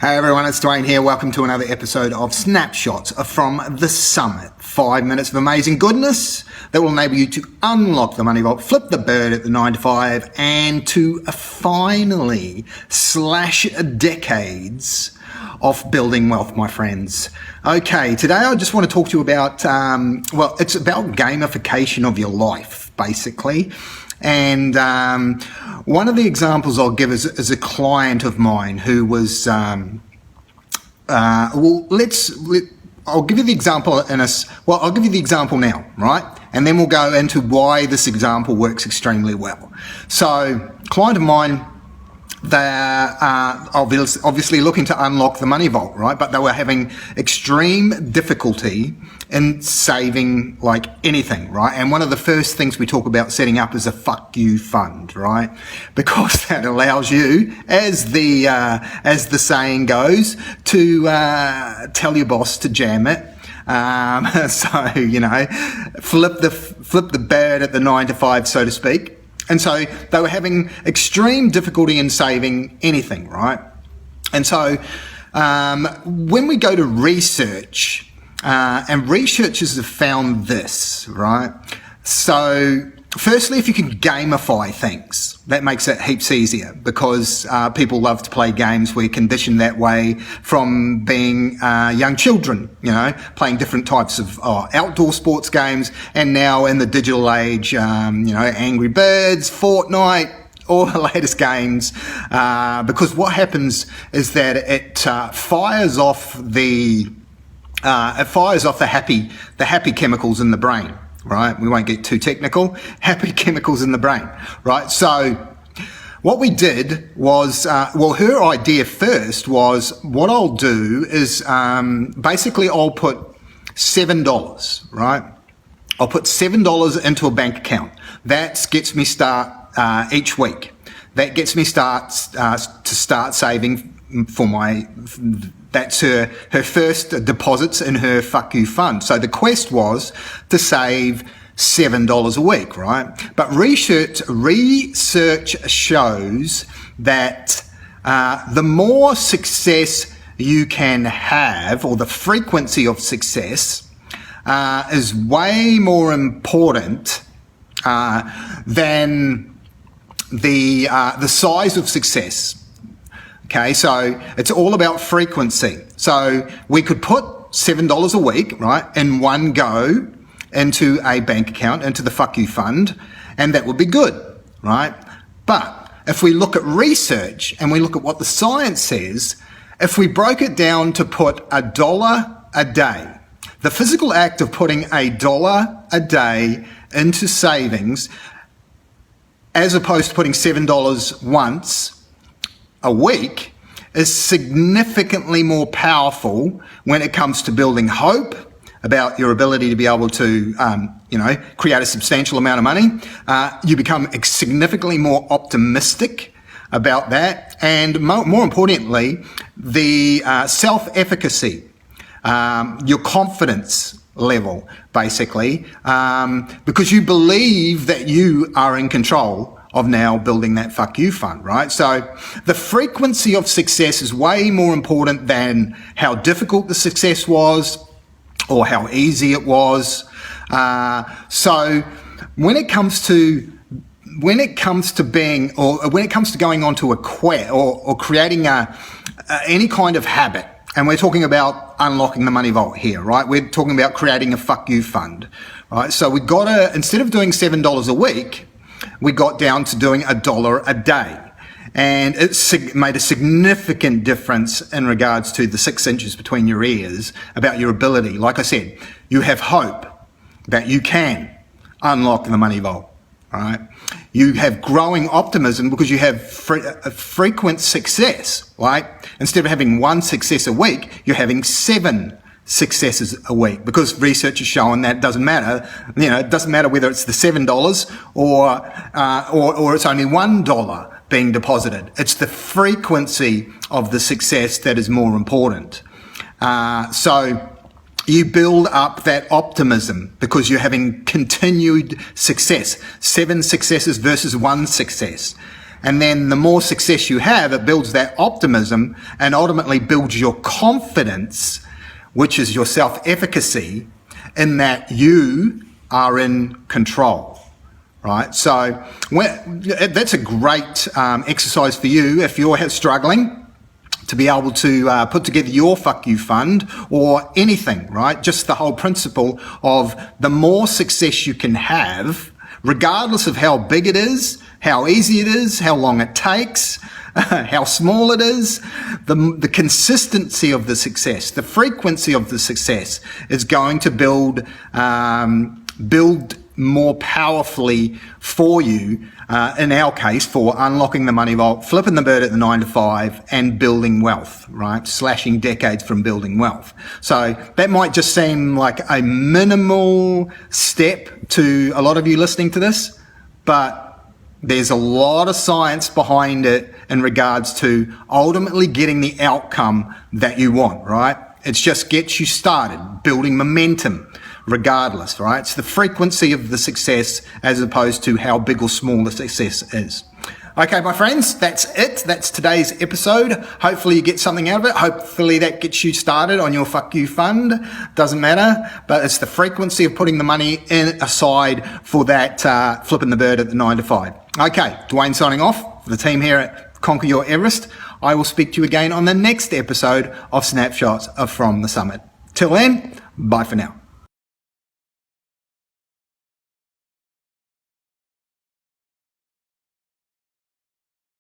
Hey everyone, it's Dwayne here. Welcome to another episode of Snapshots from the Summit. 5 minutes of amazing goodness that will enable you to unlock the money vault, flip the bird at the 9 to 5, and to finally slash decades of building wealth, my friends. Okay, today I just want to talk to you about, it's about gamification of your life, basically. And one of the examples I'll give is a client of mine who was, I'll give you the example I'll give you the example now, right? And then we'll go into why this example works extremely well. So, client of mine, they're obviously looking to unlock the money vault, right? But they were having extreme difficulty in saving like anything, right? And one of the first things we talk about setting up is a fuck you fund, right? Because that allows you, as the saying goes, to tell your boss to jam it. So, you know, flip the bird at the 9 to 5, so to speak. And so they were having extreme difficulty in saving anything, right? And so when we go to research, and researchers have found this, right? So firstly, if you can gamify things, that makes it heaps easier because people love to play games. We're conditioned that way from being young children, you know, playing different types of outdoor sports games. And now in the digital age, you know, Angry Birds, Fortnite, all the latest games, because what happens is that it fires off the happy chemicals in the brain. Right? We won't get too technical. Happy chemicals in the brain, right? So what we did was, her idea first was what I'll do is basically I'll put $7, right? I'll put $7 into a bank account. That gets me start each week. That gets me to start saving for that's her first deposits in her fuck you fund. So the quest was to save $7 a week, right? But research shows that the more success you can have, or the frequency of success, is way more important than the size of success. Okay, so it's all about frequency. So we could put $7 a week, right, in one go into a bank account, into the fuck you fund, and that would be good, right? But if we look at research and we look at what the science says, if we broke it down to put $1 a day, the physical act of putting $1 a day into savings, as opposed to putting $7 once a week, is significantly more powerful when it comes to building hope about your ability to be able to, create a substantial amount of money. You become significantly more optimistic about that. And more importantly, the self-efficacy, your confidence level, basically, because you believe that you are in control of now building that fuck you fund, right? So the frequency of success is way more important than how difficult the success was or how easy it was. So when it comes to going onto a quest or creating any kind of habit, and we're talking about unlocking the money vault here, right? We're talking about creating a fuck you fund, right? So we got to, instead of doing $7 a week, we got down to doing $1 a day. And it made a significant difference in regards to the 6 inches between your ears about your ability. Like I said, you have hope that you can unlock the money vault, right? You have growing optimism because you have frequent success, right? Instead of having 1 success a week, you're having 7 successes a week, because research has shown that it doesn't matter. You know, it doesn't matter whether it's the $7 or it's only $1 being deposited. It's the frequency of the success that is more important. So you build up that optimism because you're having continued success. 7 successes versus 1 success. And then the more success you have, it builds that optimism and ultimately builds your confidence, which is your self-efficacy, in that you are in control, right? So that's a great exercise for you if you're struggling to be able to put together your fuck you fund or anything, right? Just the whole principle of the more success you can have, regardless of how big it is, how easy it is, how long it takes, how small it is, the consistency of the success, the frequency of the success is going to build more powerfully for you, in our case, for unlocking the money vault, flipping the bird at the 9 to 5 and building wealth, right? Slashing decades from building wealth. So that might just seem like a minimal step to a lot of you listening to this, but there's a lot of science behind it in regards to ultimately getting the outcome that you want, right? It just gets you started, building momentum regardless, right? It's the frequency of the success as opposed to how big or small the success is. Okay, my friends, that's it. That's today's episode. Hopefully you get something out of it. Hopefully that gets you started on your fuck you fund. Doesn't matter, but it's the frequency of putting the money in aside for that flipping the bird at the 9 to 5. Okay, Dwayne signing off for the team here at Conquer Your Everest. I will speak to you again on the next episode of Snapshots of From the Summit. Till then, bye for now.